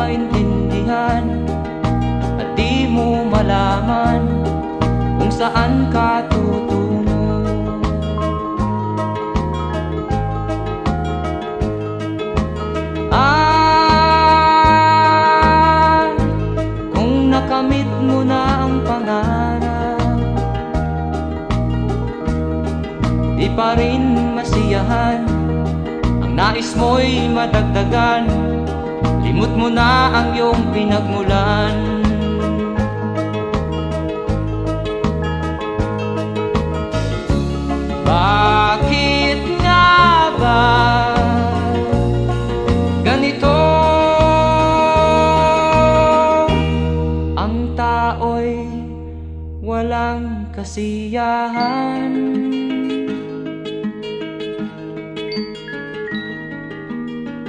maintindihan at di mo malaman kung saan ka tutungo. Kung nakamit mo na ang pangarap, di pa rin masiyahan, ang nais mo'y madagdagan, limot mo na ang iyong pinagmulan. Bakit nga ba ganito? Ang tao'y walang kasiyahan.